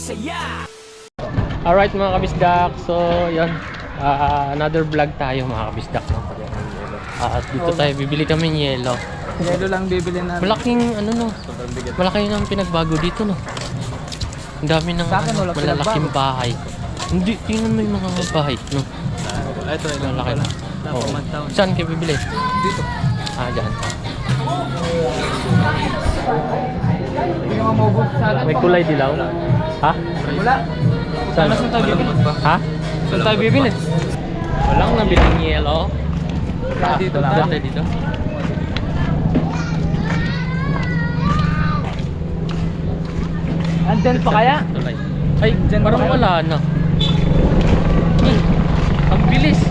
saya. Alright mga kabisdak, so yun, another vlog tayo mga kabisdak, no? At dito tayo, bibili kami ng yelo. Yelo lang bibili natin. Malaking ano no, malaki nang pinagbago dito no. Ang dami ng ano, malalaking bahay. Hindi, tingnan mo yung mga bahay no. Ito ay Malaki na. Oh. Saan kayo bibili? Dito. Dyan. Yung mga mobile sa akin. May kulay dilaw? Ha? Wala. Saan? Saan tayo bibili? Ha? Saan tayo bibili? Walang nabiling yelo. Dito Wala tayo. tayo dito. Andyan pa kaya? Tulay. Ay, Dyan parang pa kaya? wala na. Ang bilis.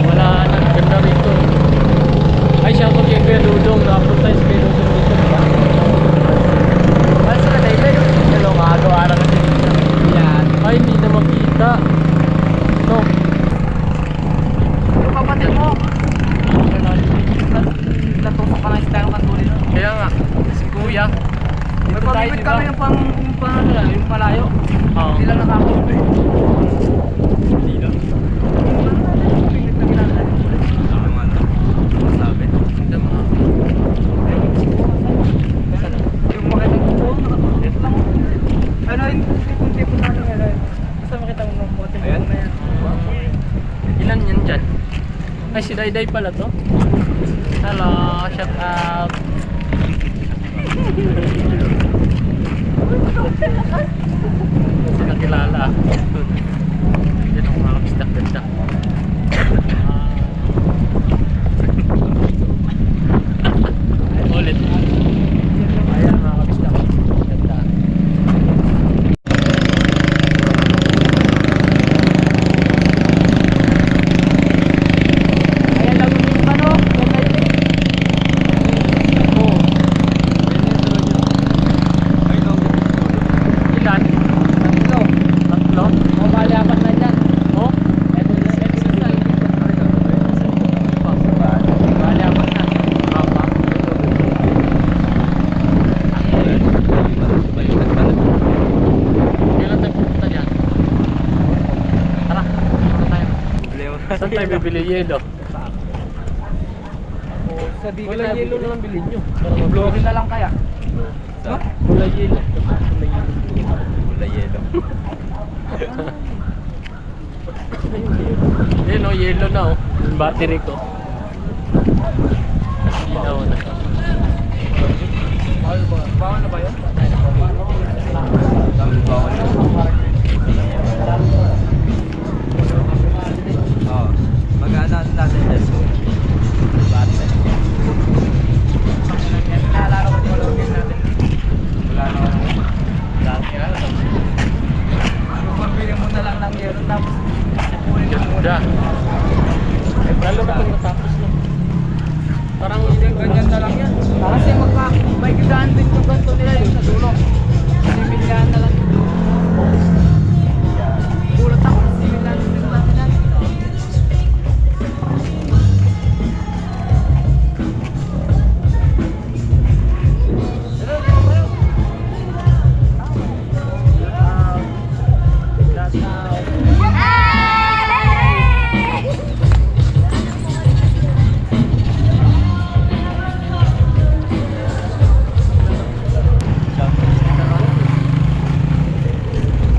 Wala na. Ganda rito. Ay, siya ko kay Kuya Dudong. Na-advertise kay Dudong dito. Ano sila tayo yun? Hello, makagawa na dito. Yan. Ay, hindi na makita. No. Yung kapatid mo. Natusok ka ng style ng kantunin. Kaya nga, si Kuya. May pamimit kami yung yung palayo. Oo. Hindi lang nakakaupo eh. Hindi na. Pamimit na ginagawa. Ano nga ito? Masabi. Hindi mga. Yung makita mo po, nakatulog lang. Ano yung tipon-tipon natin ngayon? Basta makita mo ng bote mo na yan. Ilan yan dyan? Ay, si Dayday pala to. Hello, shout out. Kasi nakilala. Yan ang mga kabisdak-bisdak. Ulit. Ayan mga kabisdak. Ganda. Ayan lang yung ano, Oo. Ilan? Tatlo? O, bali apat na dyan. Oh? Ito na exercise. Bali apat na. Apa? Kailan tayo pupunta dyan? Tara, pupunta tayo. Saan tayo bibili yelo? Sa di Kulay yelo na lang bilhin nyo. Blowin na lang kaya. No? Kulay yelo. Kulay yelo. Yun o, yelo na o. Yung battery ko. Ilaw na. Bawal na ba yun? Oo. Mag-ano natin dyan. Naalala ko yung walawin natin. Wala naman. Pambili mo na lang ng yelo tapos kunin mo muna. Ganda. Lalo na kung natapos na. Parang Ganyan na lang yan. Kasi may gidaan din yung ganito nila yung sa dulo. Similyan na lang. Gulat ako, similyan din lang yan.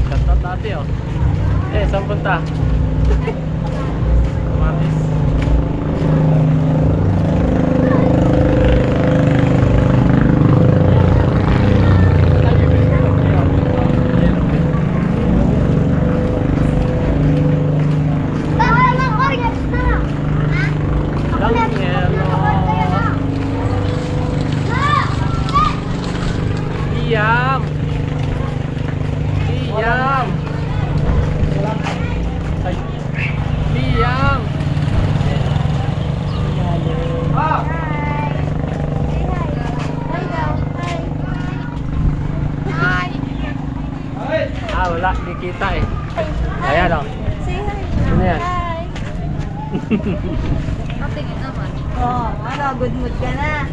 Shoutout dati oh. Saan punta? Kamatis. Lang yelo. Iyam. Iyam. Ay. Iyam. Wala, di kita eh. Ayan o. Say hi. Ano yan? Hi. Patingin naman. Oh, ano, good mood ka na.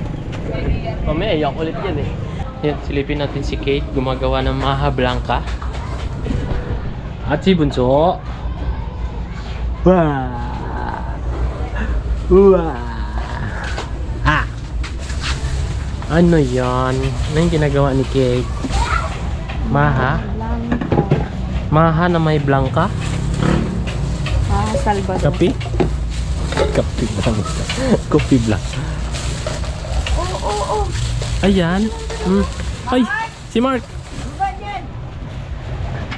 Mamaya, iyak ulit yan eh. Yan, silipin natin si Kate. Gumagawa ng Maha Blanca. At si Bunso. Wow! Wow! Ah! Ano yan? Ano yung ginagawa ni Kate? Maha? Maha na may Blanca? Ah, Salvador. Kapi? Kapi Blanca. Kopi Blanca. Oo. Ayan. Ay! Si Mark!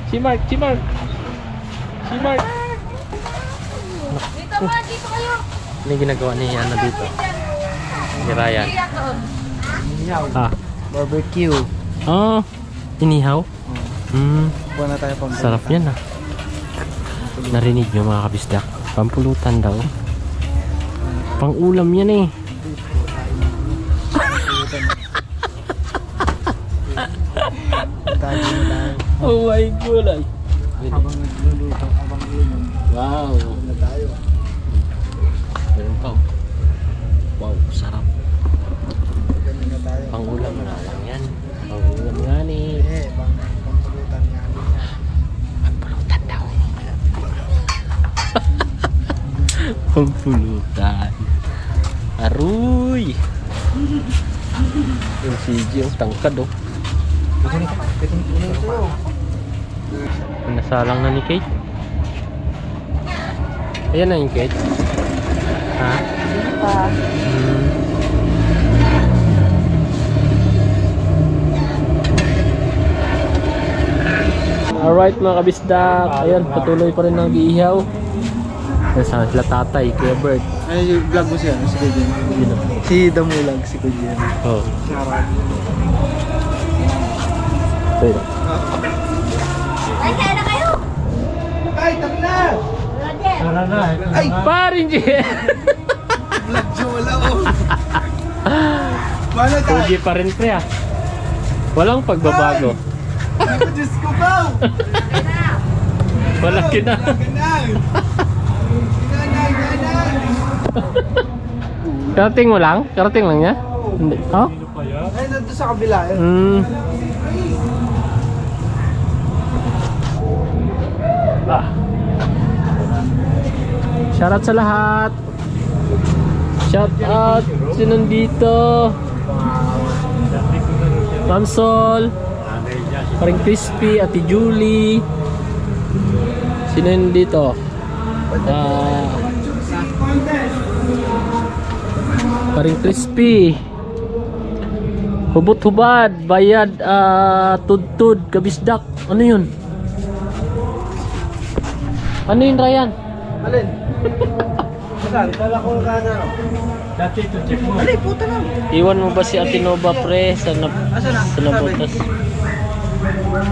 Si Mark! Si Mark! Si Mark! Dito ba? Dito kayo. Ano yung ginagawa niya ano dito? Si Ryan. Ah. Barbecue. Oh. Inihaw? Kuha na tayo pang Sarap yan ah. Narinig nyo mga kabisdak. Pampulutan daw. Pang ulam yan eh. Oh my God. Habang nagluluto, habang inom. Wow. Na tayo. Meron pa oh. Wow, sarap. Ganun na tayo. Pang ulam na lang yan. Pang ulam nga ni. Pampulutan nga. Pampulutan daw. Pampulutan. Aruy! Yung CG yung tangkad oh. Nasalang na ni Kate. Ayan na yung Kate. Ha? Alright mga kabisdak. Ayan, patuloy pa rin ang iihaw. Nasa sila tatay, Kuya Bert. Ano yung vlog mo siya? Si Kuya Jen. Si Damulag, si Kuya Jen. Oh. Sarap. Ayun. Ay, kaya na kayo. Ay, tama na! Roger. Ay! Parin Jen! Vlog siya wala ko. Mana tayo? Pugi pa rin pre ah. Walang pagbabago. Ako, Diyos ko ba? Walang kina. Ganay! Ganay! Karating mo lang? Karating lang niya? Hindi. Oh? Ay, nandun sa kabila. Ah. Shoutout sa lahat. Shoutout si nandito. Ma'am Sol, Paring Crispy, Ate Julie. Sino yun dito? Paring Crispy. Hubot-hubad, bayad, tud-tud, kabisdak. Ano yun? Ano yun, Ryan? Alin? Saan? Talakol ka na. Dati ito, check mo. Alin, puta na. Iwan mo ba si Ate Nova, pre? Sa nabotas?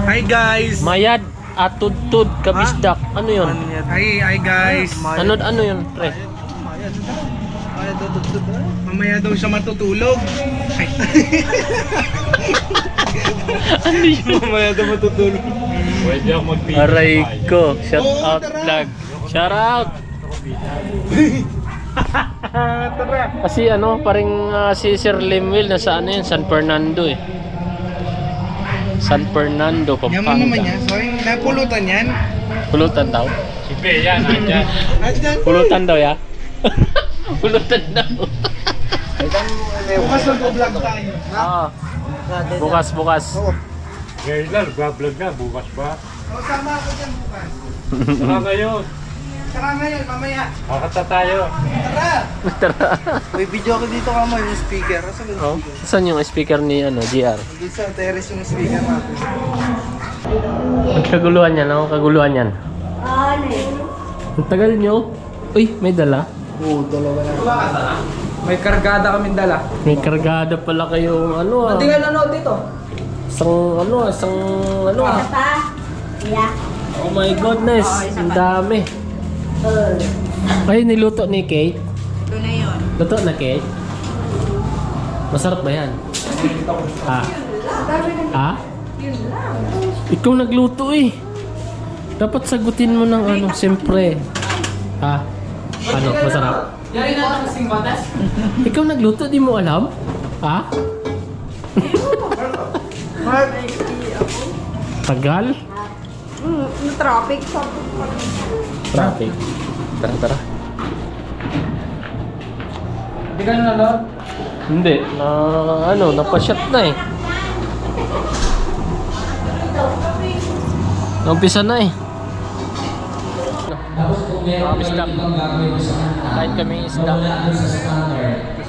Hi guys! Mayad at tud-tud, kabisdak. Ano yun? Hi guys! Ano yun, pre? Mamaya daw siya matutulog. Ano yun? Mamaya daw matutulog. Pwede ako mag-video. Aray ko. Shout out vlog. Shout out! Tara! Kasi ano, paring si Sir Limwil nasa ano yun, San Fernando eh. San Fernando, Yaman Pampanga. naman yan. So, yung napulutan yan. Pulutan daw? Si Pe, yan, andyan. Andyan. Pulutan daw ya? Pulutan daw. Bukas mag-vlog tayo. Oo. Bukas. Ngayon lang, vlog na, bukas pa. O, sama ako dyan bukas. Saka ngayon, Tara ngayon, mamaya. kakata tayo. Tara! May video ako dito kama yung speaker. Asa ba yung Oh, speaker? saan yung speaker ni ano, GR? Dito sa terrace yung speaker natin. Ang kaguluhan yan, ano? Kaguluhan yan. Ano eh? Ang tagal nyo. Uy, may dala. Oo, dalawa na. May kargada kaming dala. May kargada pala kayong ano ah. Hindi ka nanood dito. Isang ano ah. Pa? Yeah. Oh my goodness, ang dami. Ay, niluto ni Kate. Ito na yun. Luto na Kate. Masarap ba yan? Ah. Ah? Ikaw nagluto eh. Dapat sagutin mo ng ano, siyempre. Ah. Ano, masarap? Yari na kasing batas. Ikaw nagluto, di mo alam? Ha? Tagal? Traffic sa Traffic. Tara, tara. Hindi ka nanonood? Hindi, napasyat na eh. Naumpisa na eh. Isda. Kahit kami isda.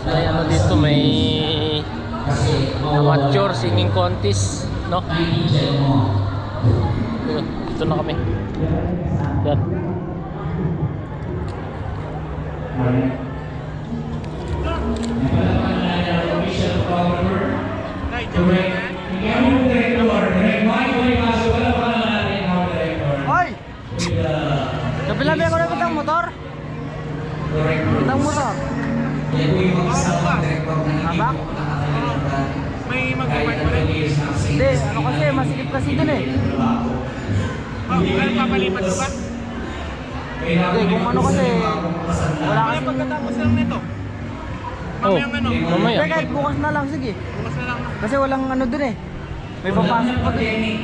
May ano dito, may amateur singing contest, no? Dito na kami. Yan. Hoy! Kapila ba ako na pitang motor? Pitang motor? Habak? May mag-park pa rin? Hindi, ano kasi, masikip kasi dun eh. Kaya papalipat ba? Hindi, kung ano kasi, wala kasi. Pagkatapos lang nito? Mamayang mamaya. Hindi, kahit bukas na lang, sige. Bukas na lang. Kasi walang ano dun eh. May papasok pa dun eh.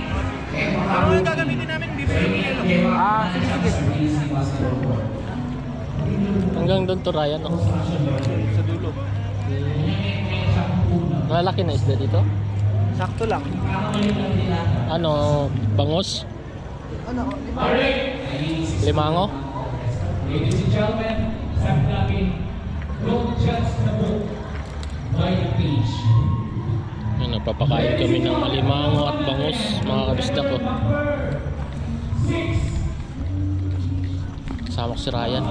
Ano yung gagamitin namin? Bibili mo yelo? Sige, sige. Hanggang doon to Ryan, no? Sa dulo. Malaki na isda dito? Sakto lang. Ano, bangus? Ano? Limango? Yan, nagpapakain kami ng alimango at bangus, mga kabisda ko. Kasama ko si Ryan.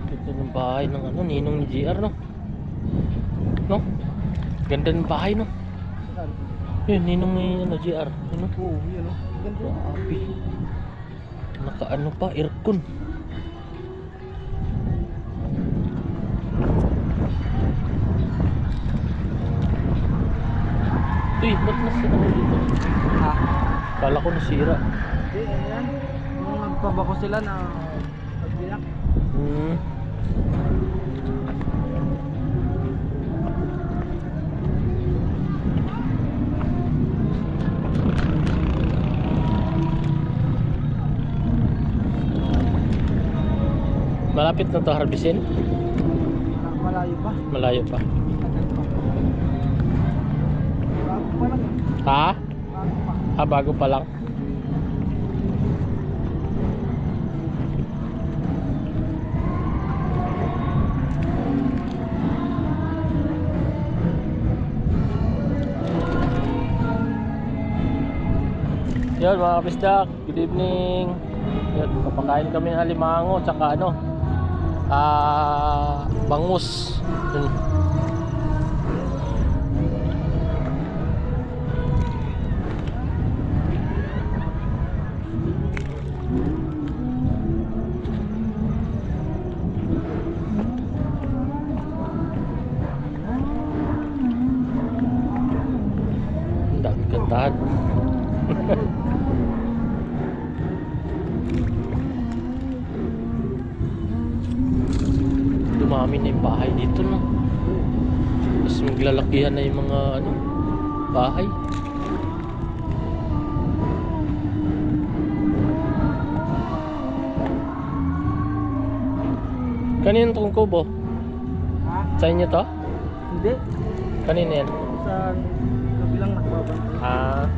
Ito ng bahay ng ano, ninong ni GR, no? No? Ganda ng bahay, no? Yun, ninong ni ano, GR. Ano? Oo, yun o. Ganda. Grabe. Naka-ano pa, aircon. Uy, ba't nasira ko dito? Ha? Kala ko nasira. Hindi, ano yan? Nung nagpabako sila na pagbiyak. Malapit na to harbisin? Malayo pa. Malayo pa. Tagal pa. Bago pa lang. Ha? Bago pa. Bago pa lang. Yun mga kapisdak, good evening. Yun, papakain kami ng alimango tsaka ano, bangus. Yun. Ang dami kantahan. Dumami na yung bahay dito, no? Tapos maglalakihan na yung mga ano, bahay. Kanino itong kubo? Ha? Sa inyo to? Hindi. Kanino yan? Sa kabilang nagbabantay.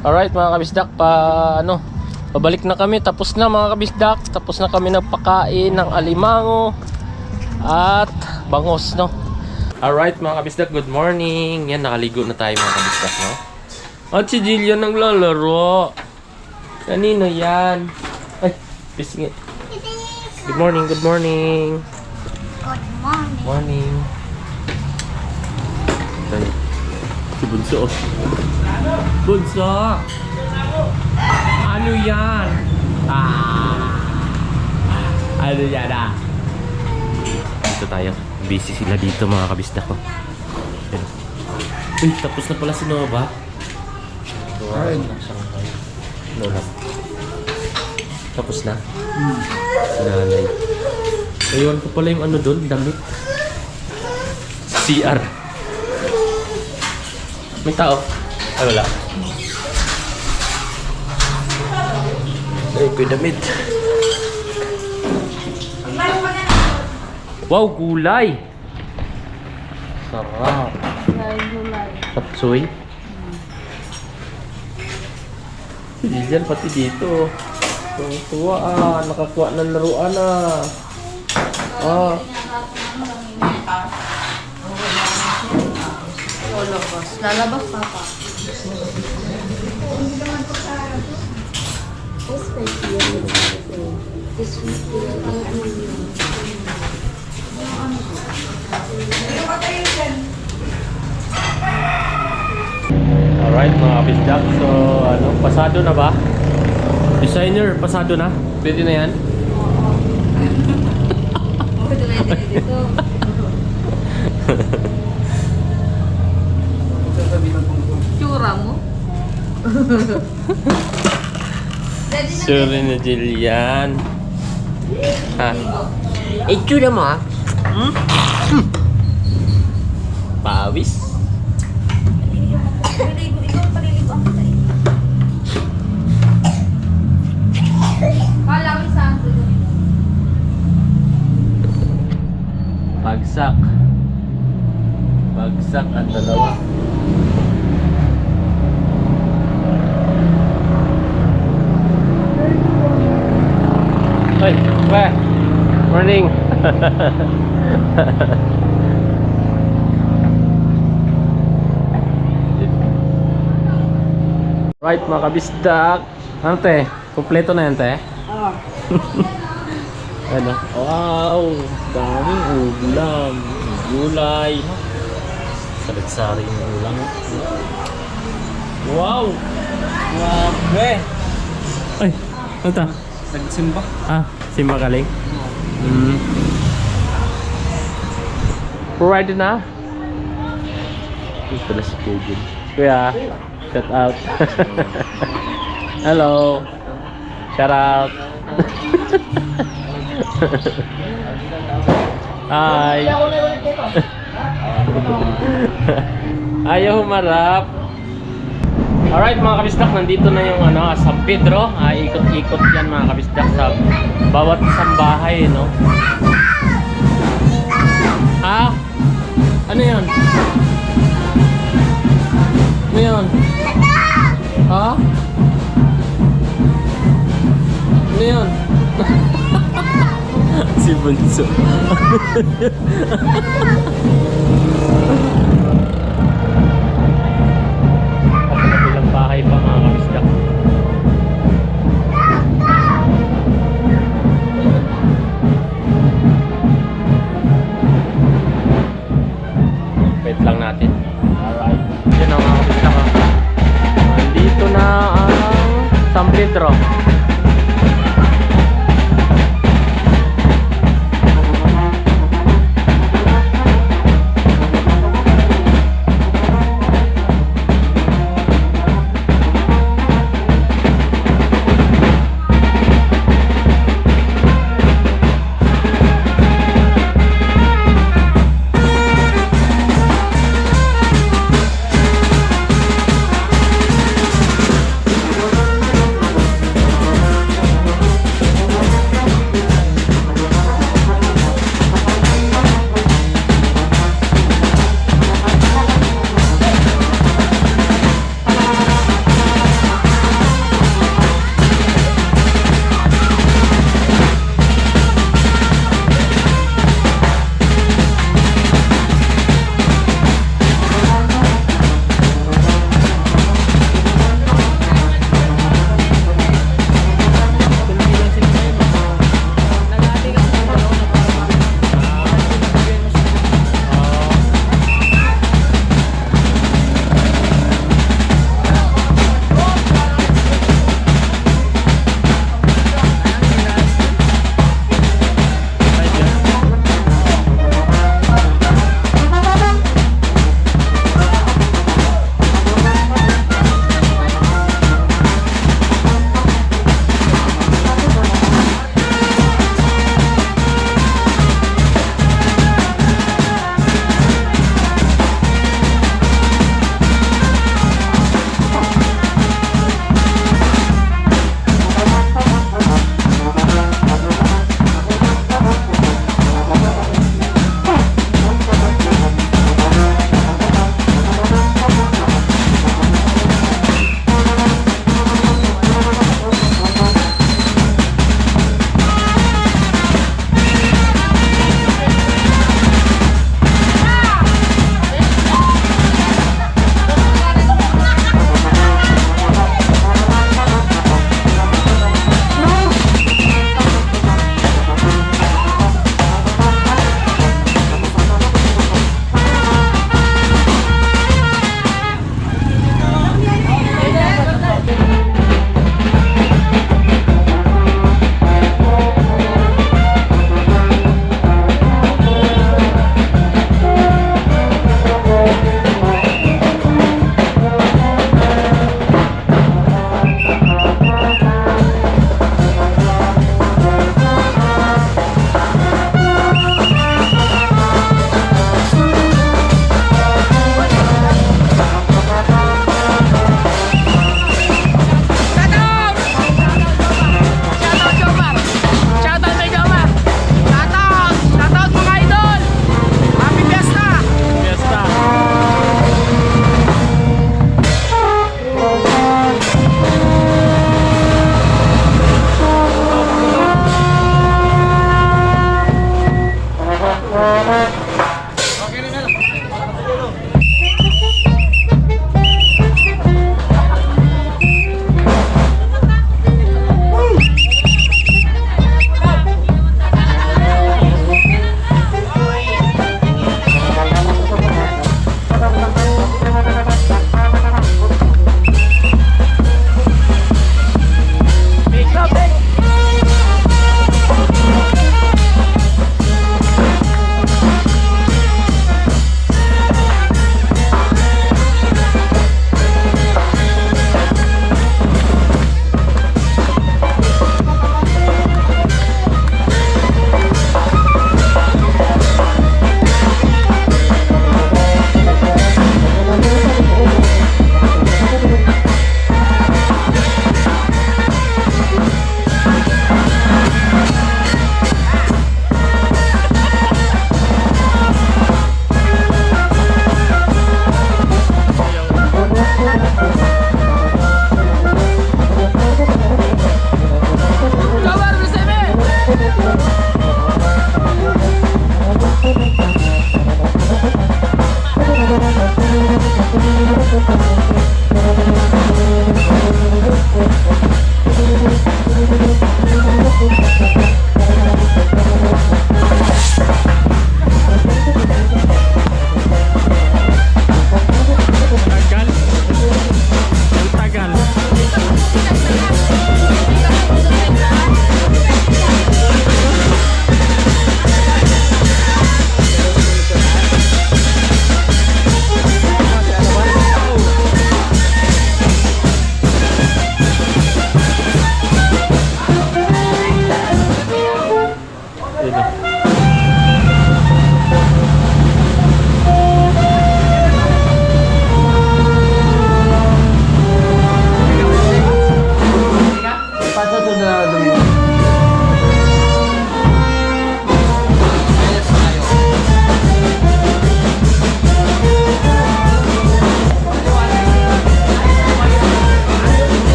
Alright mga kabisdak, pabalik na kami. Tapos na mga kabisdak. Tapos na kami nagpakain ng alimango at bangos, no? Alright mga kabisdak, good morning. Yan, nakaligo na tayo mga kabisdak, no? At si Jillian naglalaro. Kanino yan? Ay, pisingit. Good morning, good morning. Good morning. Morning. Ay, si Bunso. Bunso! Ano yan? Ano yan Dito tayo. Busy sila dito mga kabisdak ko. Uy, tapos na pala si Nova. Ay, Lola. Tapos na? Si nanay. Ayun ko pala yung ano doon, damit. CR. May tao? Ay, wala. Ay, pinamid. Wow, gulay! Sarap. Tapsoy. Si Lilian pati dito. Tuwa nakakuha ng laruan Lalabas papa. Alright mga kabisdak, so pasado na ba? Designer, pasado na? Pwede na yan? Tsura mo? Sure na Jillian. Ha? Itsura mo ha? Pawis? Ikaw paliligo ako tayo. Kala ko saan ko doon. Bagsak. Bagsak ang dalawa. Hey, where? Morning. Right mga kabisdak. Ano te? Kompleto na yan te? Ano? Wow! Daming ulam. Gulay. Sarit-sari yung ulam. Wow! Grabe! Ay! Ano ta? Nagsimba. Simba galing? Ready na? Ito pala si Kevin. Kuya, shout out. Hello. Shout out. Hi. Ayaw humarap. Alright mga kabisdak, nandito na yung San Pedro. Ikot-ikot yan mga kabisdak sa bawat isang bahay, no? Ano yan? Ano yan? Ano yan? Si Bunso. Ilang bahay pa mga kabisdak. Wait lang natin. Alright. Yun ang mga kabisdak. Nandito na ang San Pedro.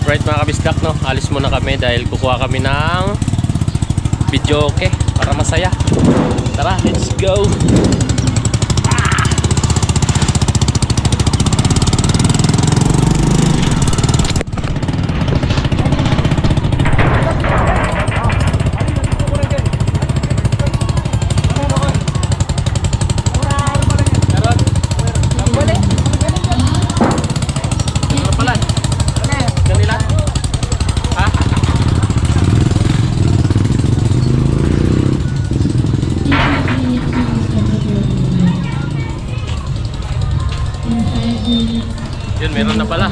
Right mga kabisdak, no? Alis muna kami dahil kukuha kami ng video, okay? Para masaya. Tara, let's go! Yun, meron na pala.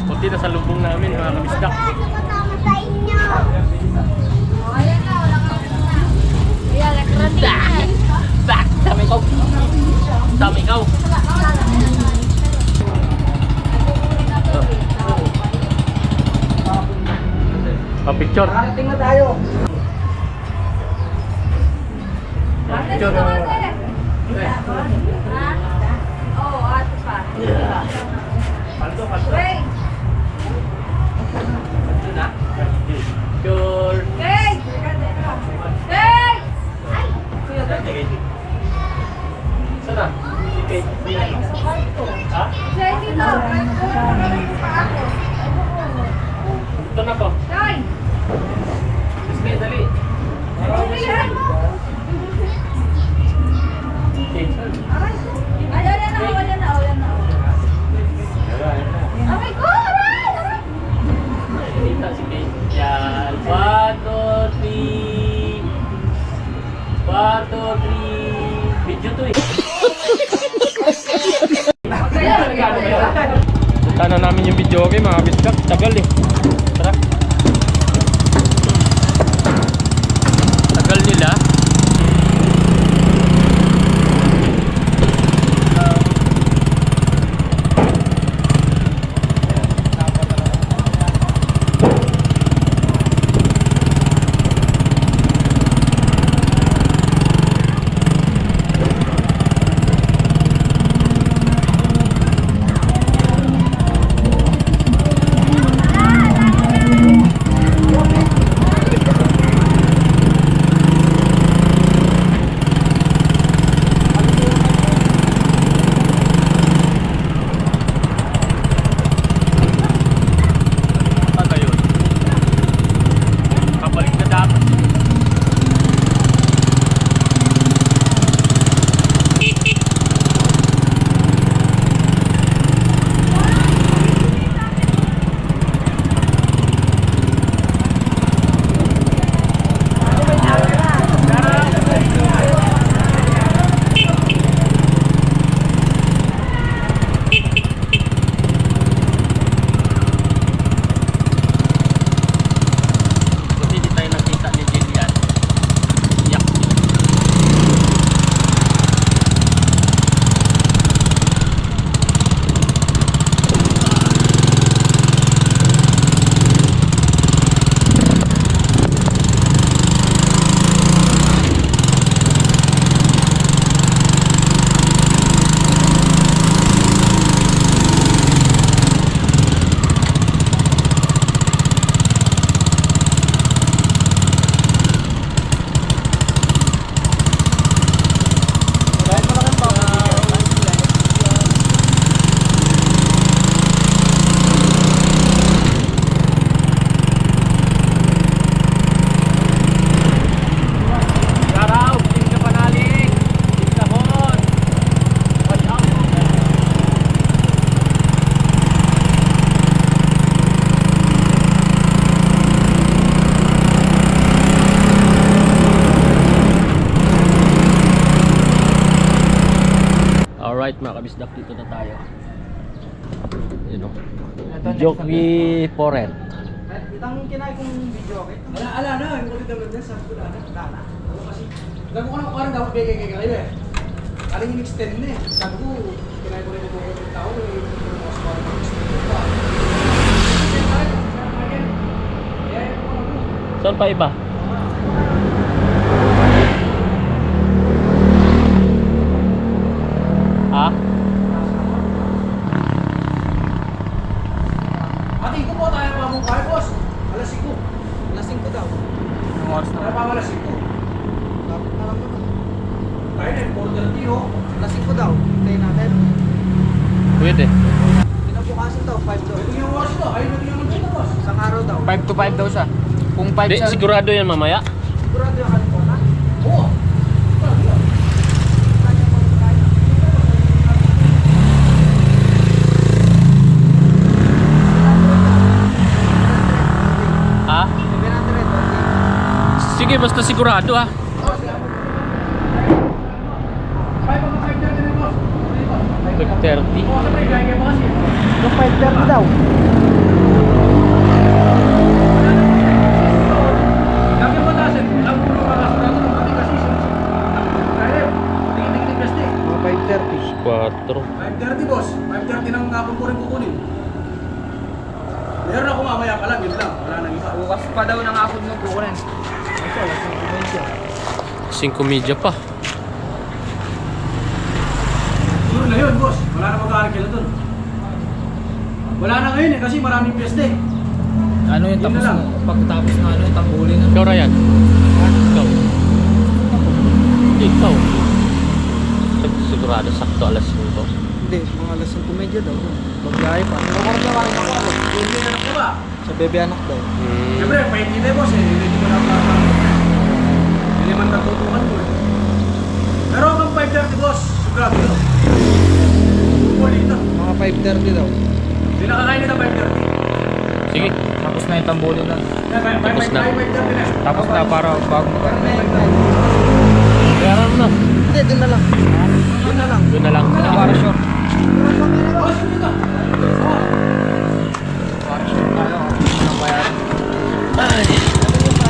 Kunti na sa lubong namin mga kabisdak. Back! Dami ko! Dami ko! Pa-picture! Parating na tayo. Picture! Picture! Sana? Ha? Ito na po. Sige, dali. Yan. 1, 2, 3. 1, 2, 3. Video to eh. Punta na namin yung video, okay mga bisdak. Tagal eh. Tara. Tagal nila. kabisdak, dito na tayo. Yun o. Jockey for rent. Itang kinay kong video, okay? Ala na, yung ulit naman din sa wala na. Ako kasi, sabi ko na parang dapat kay kayo eh. Aling in-extend na eh. Sabi ko, kinay ko rin ito yung tao eh. Yung mas parang in-extend ko pa. Saan pa iba? Ha? Ati ko po tayo pa mong kaya, boss. Alas 5. Lasing ko daw. Anong oras na? Tayo pa alas 5. Dapat na lang naman. Kaya na, 4:30 oh. Lasing ko daw. Tayo natin. Pwede. Kinabukasan daw, 5 daw. Ito yung oras ito. Ayun na yung dito, boss. Isang araw daw. 5 to 5 daw siya. Kung 5 Di, siya, sigurado yan mamaya. Sigurado yung California. Oo. Ha? 700. Sige, basta sigurado ha. 5:30. Yung 5:30 daw. Lagi mo tasin. Ang mga kasurado ng kami kasi. Kaya, tingin-tingin yung peste. Mga 5:30. 4. 5:30 boss. 5:30 ng hapon ko rin kukunin. Meron ako mamaya pa lang, yun lang. Wala nang iba. bukas pa daw ng hapon mo kukunin. 5:30 pa. Yun na yun, boss. Wala na mag-aaral doon. Wala na ngayon eh, kasi maraming peste. Ano yung Yun tapos na lang. mo? Pagkatapos na ano yung tambulin na. Ikaw, Ryan. Ikaw. Ikaw. Sigurado sakto alas 5. Hindi, mga alas 5:30 daw. Magbiyahe pa. Hindi na po ba? Sa bebe anak daw. Siyempre, pahingi tayo boss eh. Hindi ko na hindi naman natutukan mo eh. Pero hanggang 5:30 boss, sigurado yun. Ulit na. Mga 5:30 daw. Hindi nakakain na 5:30. Sige. Tapos na yung tambulin na. Tapos na. 5:30 na. Tapos na para bago mo. Kaya mo na. Hindi, doon na lang. Doon na lang. Doon na lang. Para sure. Boss, dito. Para sure na ano. Ang bayaran. Ay. 5:30 pa.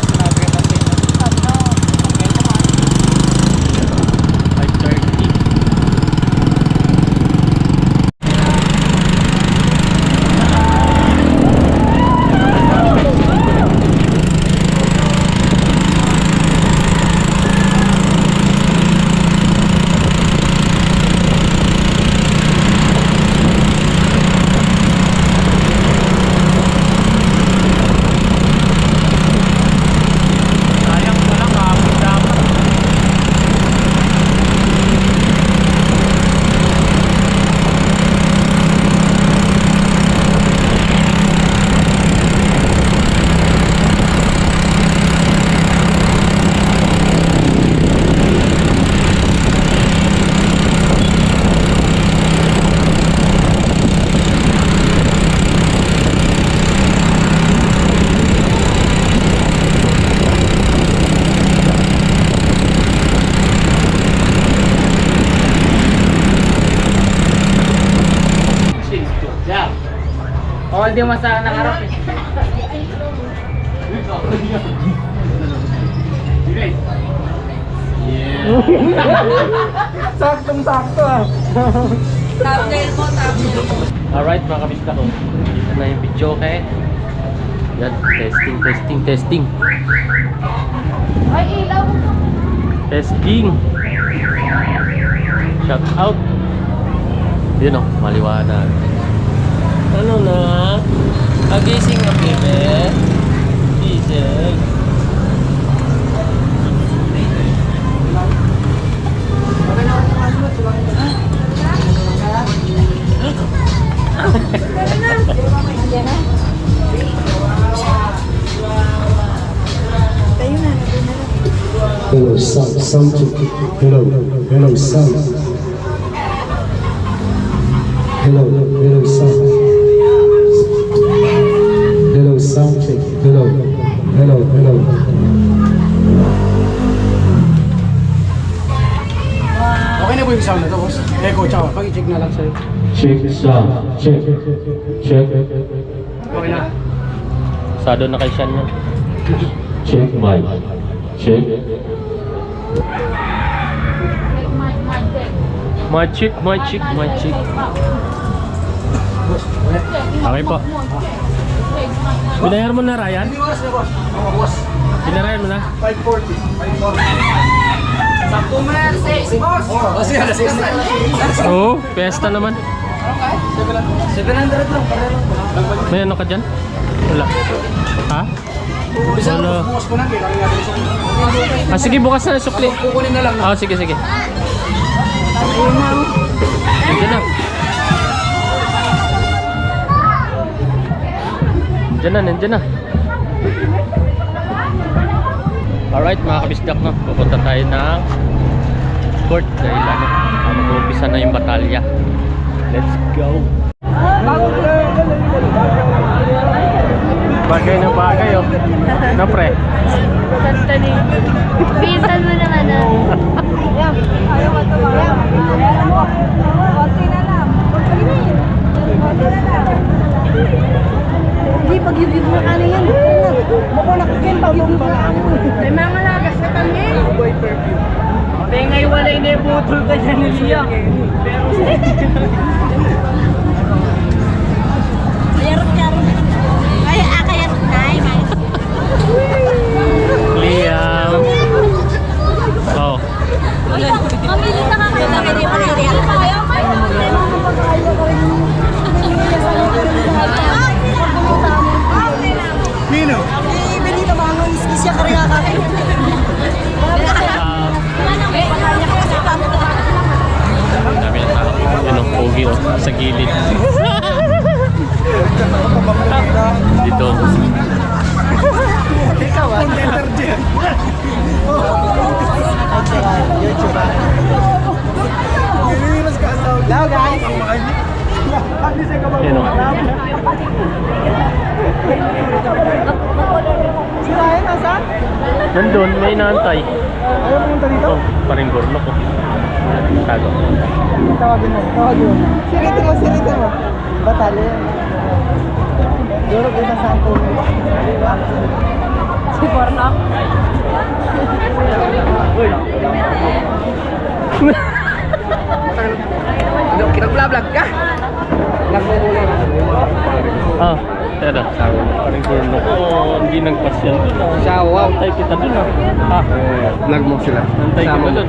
Sinabi ka kasi. 5:30. Sayang pa lang hapon dapat. Oh, hindi mo sa nakarap eh. Saktong-sakto ah. Thumbnail mo, thumbnail mo. Alright mga kabisda ko. Dito na yung video okay. Yan. Testing. Ay, ilaw mo. Testing. Shout out. Yun o, maliwanag. Ano na? Agising ka, bebe. Gising. Hello, sound check. Hello, sound. Hello, sound. Hello, sound check. Hello. sound na to, boss. Echo, tsaka. Pag-i-check na lang sa'yo. Check sound. Check. Check. Okay na. Sado na kay Sean yun. Check mic. Check. My chick. Okay po. Binayar mo na, Ryan? Hindi oras na, boss. Oo, boss. Binayar mo na? 540. 540. Sakto mo na, 6, boss. Oo, sige, 6. Oo, pesta naman. 700 lang, pareho lang. May ano ka dyan? Wala. Ha? Isa, Wala. bukas mo na, kailangan natin sa Ah, sige, bukas na sukli. kukunin na lang. Ah, sige. Nandiyan na. Nandiyan na. Alright mga kabisdak, no? Pupunta tayo ng court dahil mag-uumpisa na yung batalya. Let's go! Bagay na bagay, oh. Na pre? Santali. Bisan mo naman na. Ayaw mo ito ba? Konti na lang. Konti na lang. Hindi, pag-ibig mo ka na yan. Mako nakakin, pag-ibig mo ka na. May mga lagas na kami. Boy perfume. Ngay wala na yung butol ka dyan niya. Liam! Oh. Mamili na ka kayo. Nino? Dami ng tao. Yun ang pogi, oh. Sa gilid. Dito. Hello guys! Yun, oh. Si Ryan, nasaan? Nandun, may inaantay. Ayaw pumunta dito? Oh, paring burlok, oh. Tago. Tawagin mo. Sirito mo. Batali. Duro kita sa ako. Si Porno. Kinag-vlog ka? Nagmumula. Ah, tara. Paring burlok. Oh, hindi nagpasyal dun, ah. Siya, wow. Nantay kita dun, ah. Ah, Vlog mo sila. nantay kita dun.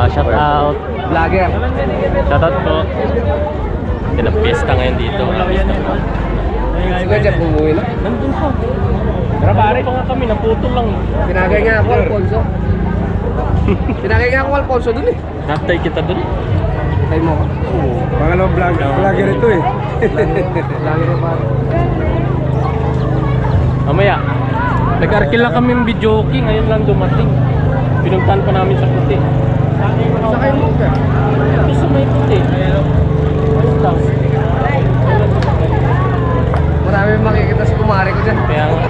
Shout out. Vlogger. Shout out po. Yan ang piyesta ngayon dito. Sige dyan, bumuwi na. Nandun po. Pero pare pa nga kami, naputol lang. Tinagay nga ako, Alfonso. Tinagay nga ako, Alfonso, dun eh. Nantay kita dun. Tay mo. Pangalawang vlogger ito eh. Vlogger pa. Mamaya, nag-arkil lang kami yung videoking. Ngayon lang dumating. Pinuntahan pa namin sa puti. Sa kayo mo ka? Ito sa may puti. Ayun lang. Marami makikita si kumari ko dyan. Kaya nga.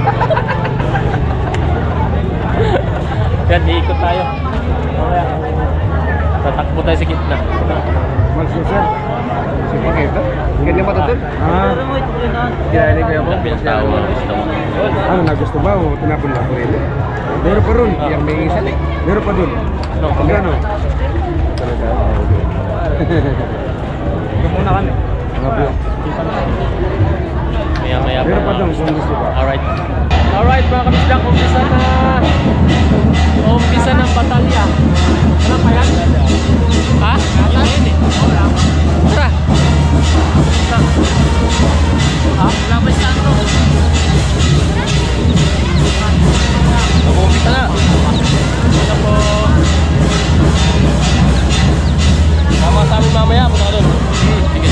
Kaya diikot tayo. Mamaya, tatakbo tayo sa gitna. Magsusel. Sige kayo. Ganyan ba ito? Ah, Kinali ko Ang pinatawa mo gusto mo. ano nagusto ba o tinapon na ko rin? Meron pa ron. Yang may isa eh. Meron pa dun. No, Magkano? Muna kami. Mga vlog. Maya-maya Meron pa dun kung gusto ba. Alright. Alright mga kabisdak, umpisa ng batalya. Ano pa yan? Ha? Tara. Ha? Wala pa siya ito. Mag-umpisa na. Ito po. Tama sa amin mamaya. Punta ka doon. Sige.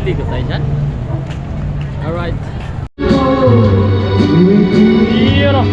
Maliligo tayo dyan. Alright. Yun o.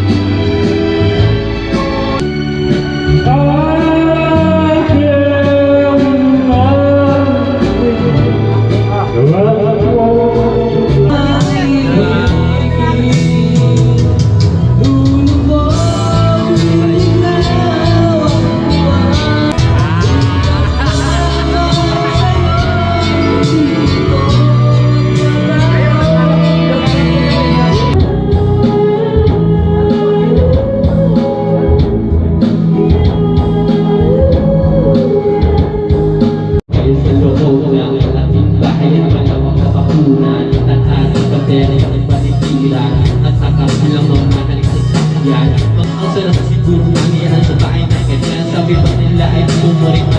Ang sarap siguro lang yan sa bahay na ganyan. Sabi ba nila ay bumurik